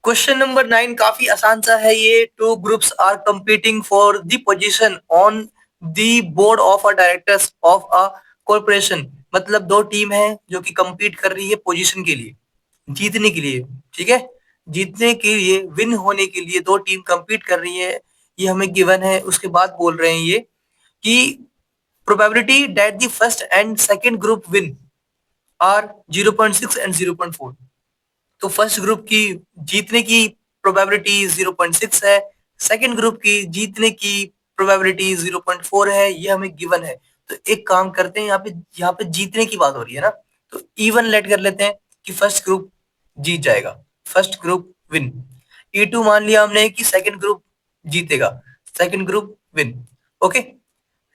Question number 9 काफी आसान सा है ये। Two groups are competing for the position on the board of a directors of a corporation. मतलब दो टीम है जो कि कंपीट कर रही है पोजीशन के लिए, जीतने के लिए। ठीक है, जीतने के लिए, विन होने के लिए दो टीम कंपीट कर रही है, ये हमें गिवन है। उसके बाद बोल रहे हैं ये कि probability that the first and second group win are 0.6 and 0.4। तो फर्स्ट ग्रुप की जीतने की प्रोबेबिलिटी 0.6 है, सेकंड ग्रुप की जीतने की प्रोबेबिलिटी 0.4 है, ये हमें गिवन है। तो एक काम करते हैं, यहाँ पे जीतने की बात हो रही है ना, तो इवन लेट कर लेते हैं कि फर्स्ट ग्रुप जीत जाएगा, फर्स्ट ग्रुप विन। E2 मान लिया हमने कि सेकंड ग्रुप जीतेगा, second group win. Okay,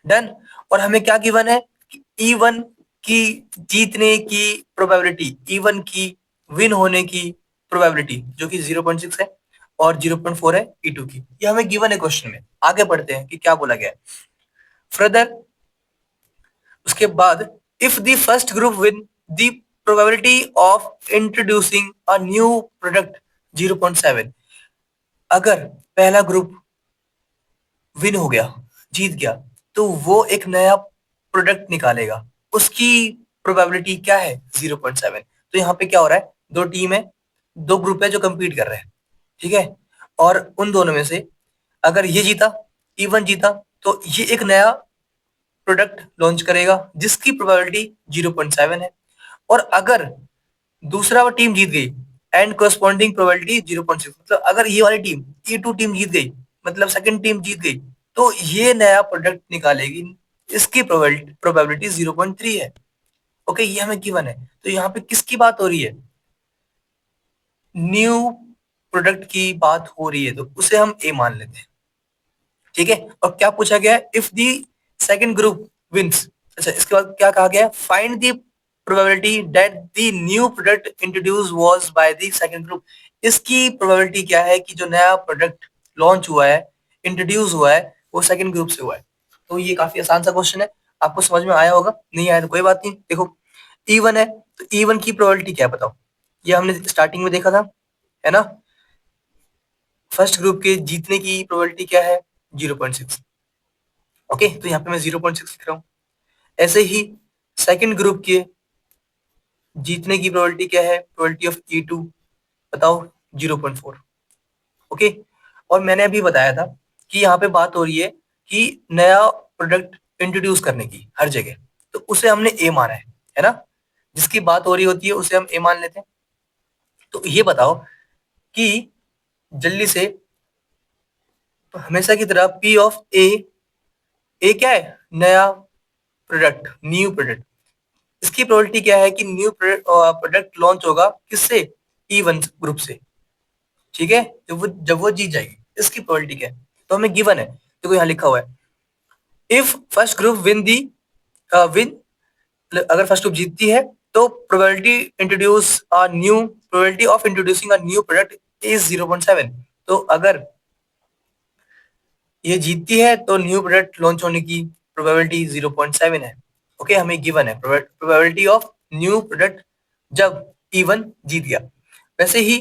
done. और हमें क्या गिवन है कि E1 की जीतने की प्रोबेबिलिटी, E1 की विन होने की प्रोबेबिलिटी जो कि 0.6 है और 0.4 है E2 की। ये हमें गिवन है क्वेश्चन में। आगे बढ़ते हैं कि क्या बोला गया है फर्दर। उसके बाद if the first group win the probability of introducing a new product 0.7। अगर पहला ग्रुप विन हो गया, जीत गया, तो वो एक नया प्रोडक्ट निकालेगा, उसकी प्रोबेबिलिटी क्या है 0.7। तो यहाँ पे क्या हो रहा है, दो टीम है, दो ग्रुप है जो compete कर रहे हैं। ठीक है, और उन दोनों में से अगर ये जीता, E1 जीता, तो ये एक नया प्रोडक्ट लॉन्च करेगा जिसकी प्रोबेबिलिटी 0.7 है। और अगर दूसरा टीम जीत गई एंड कोरस्पॉन्डिंग प्रोबेबिलिटी 0.6, मतलब अगर ये वाली टीम E2 टीम जीत गई, मतलब सेकंड टीम जीत गई, तो ये नया प्रोडक्ट निकालेगी, इसकी प्रोबेबिलिटी 0.3 है। ओके, ये हमें गिवन है। तो यहाँ पे किसकी बात हो रही है, न्यू प्रोडक्ट की बात हो रही है, तो उसे हम ए मान लेते हैं। ठीक है, और क्या पूछा गया है, if the second group wins. अच्छा, इसके बाद क्या कहा गया है, find the probability that the new product introduce was by the second group. इसकी प्रोबेबिलिटी क्या है कि जो नया प्रोडक्ट लॉन्च हुआ है, इंट्रोड्यूस हुआ है, वो सेकंड ग्रुप से हुआ है। तो ये काफी आसान सा क्वेश्चन है, आपको समझ में आया होगा, नहीं आया तो कोई बात नहीं। देखो, E1 है, तो E1 की प्रोबेबिलिटी क्या है बताओ, ये हमने स्टार्टिंग में देखा था, है ना। फर्स्ट ग्रुप के जीतने की प्रोबेबिलिटी क्या है, 0.6। ओके, तो यहाँ पे मैं 0.6 लिख रहा हूँ। ऐसे ही सेकंड ग्रुप के जीतने की प्रोबेबिलिटी क्या है, प्रोबेबिलिटी ऑफ E2 बताओ, 0.4। ओके, और मैंने अभी बताया था कि यहाँ पे बात हो रही है कि नया प्रोडक्ट इंट्रोड्यूस करने की हर जगह, तो उसे हमने ए माना है ना। जिसकी बात हो रही होती है उसे हम ए मान लेते हैं। तो ये बताओ कि जल्दी से, हमेशा की तरह P ऑफ ए क्या है, नया प्रोडक्ट, न्यू प्रोडक्ट। इसकी प्रोबेबिलिटी क्या है कि न्यू प्रोडक्ट लॉन्च होगा किससे, E1 ग्रुप से। ठीक है, जब वो जीत जाएगी, इसकी प्रोबेबिलिटी क्या है, तो हमें गिवन है। देखो यहाँ लिखा हुआ है, इफ फर्स्ट ग्रुप विन, अगर फर्स्ट ग्रुप जीतती है तो probability of introducing a new product is 0.7। तो अगर ये जीतती है तो न्यू प्रोडक्ट लॉन्च होने की प्रोबेबिलिटी 0.7 है। ओके, हमें गिवन है प्रोबेबिलिटी ऑफ न्यू प्रोडक्ट जब E1 जीत गया। वैसे ही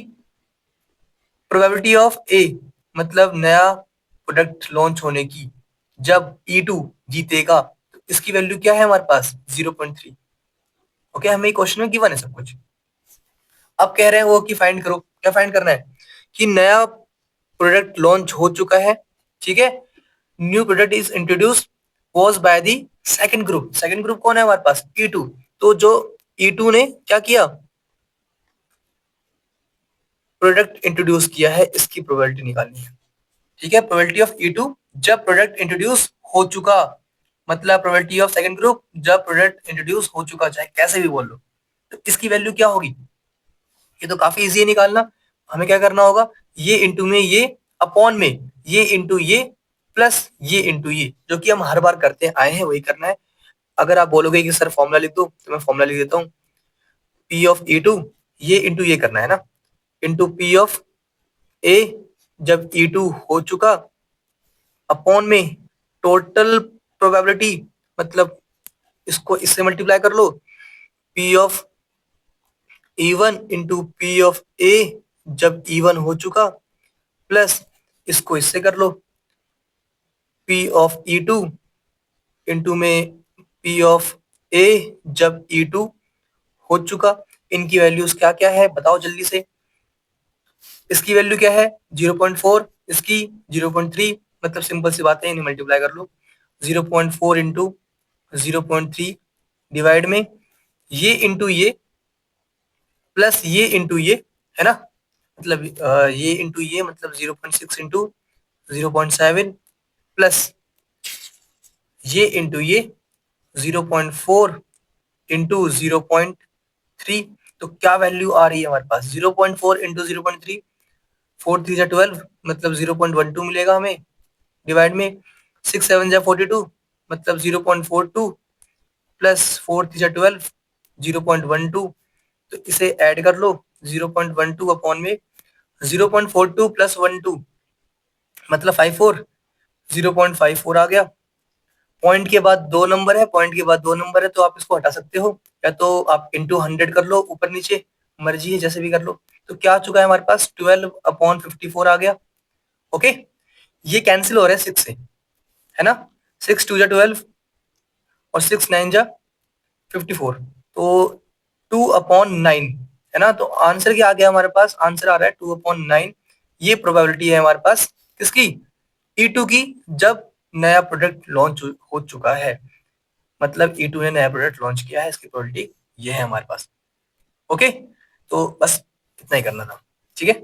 प्रोबेबिलिटी ऑफ ए, मतलब नया प्रोडक्ट लॉन्च होने की जब E2 जीतेगा, तो इसकी वैल्यू क्या है हमारे पास, 0.3। ओके, हमें क्वेश्चन में गिवन है सब कुछ। अब कह रहे हैं वो कि फाइंड करो, क्या फाइंड करना है, कि नया प्रोडक्ट लॉन्च हो चुका है। ठीक है, new product is introduce was by the second group. Second group कौन है हमारे पास, E2। तो जो E2 ने क्या किया, प्रोडक्ट इंट्रोड्यूस किया है, इसकी प्रोबेबिलिटी निकालनी है। ठीक है, प्रोबेबिलिटी ऑफ E2 जब प्रोडक्ट इंट्रोड्यूस हो चुका, मतलब प्रोबेबिलिटी ऑफ सेकंड ग्रुप जब प्रोडक्ट इंट्रोड्यूस हो चुका, चाहे कैसे भी बोल लो, तो इसकी वैल्यू क्या होगी। ये तो काफी इजी है निकालना। हमें क्या करना होगा, ये इंटू में ये, अपॉन में ये, इंटू ये, प्लस ये इंटू ये, जो कि हम हर बार करते आए हैं, वही करना है। अगर आप बोलोगे कि सर फॉर्मूला लिख दो, तो मैं फॉर्मूला लिख देता हूँ। P ऑफ E2, ये इंटू ये करना है ना, इंटू P ऑफ ए जब E2 हो चुका, अपॉन में टोटल प्रोबेबिलिटी, मतलब इसको इससे मल्टीप्लाई कर लो, P of E1 into P of A जब E1 हो चुका, प्लस इसको इससे कर लो, P ऑफ E2 इंटू में P ऑफ A जब E2 हो चुका। इनकी वैल्यूज क्या क्या है बताओ जल्दी से। इसकी वैल्यू क्या है 0.4, इसकी 0.3, मतलब सिंपल सी बात है, इन्हें मल्टीप्लाई कर लो। 0.4 इंटू 0.3 डिवाइड में ये इंटू ये प्लस ये इंटू ये, है ना, मतलब ये इंटू ये मतलब 0.6 इंटू 0.7 प्लस ये इंटू ये 0.4 इंटू 0.3। तो क्या वैल्यू आ रही है हमारे पास 0.4 इंटू 0.3, 4 3 जा 12 मतलब 0.12 मिलेगा हमें, डिवाइड में 6 7 जा 42 मतलब 0.42 प्लस 4 3 जा 12 0.12। तो इसे ऐड कर लो 0.12 अपॉन में 0.42 प्लस 12 मतलब 54, 0.54 आ गया। पॉइंट के बाद दो नंबर है, पॉइंट के बाद दो नंबर है तो आप इसको हटा सकते हो, या तो आप इंटू 100 कर लो ऊपर नीचे, मर्जी है जैसे भी कर लो। तो क्या आ चुका है हमारे पास 12/54 आ गया। ओके, ये कैंसिल हो रहा है 6 से, है ना, 6 2 जा 12 और 6 9 जा 54, तो 2/9, है ना। तो आंसर क्या आ गया हमारे पास, आंसर आ रहा है 2/9। ये प्रोबेबिलिटी है हमारे पास किसकी, E2 की, जब नया प्रोडक्ट लॉन्च हो चुका है, मतलब E2 ने नया प्रोडक्ट लॉन्च किया है, इसकी प्रोबेबिलिटी ये है हमारे पास। ओके, तो बस इतना ही करना था, ठीक है।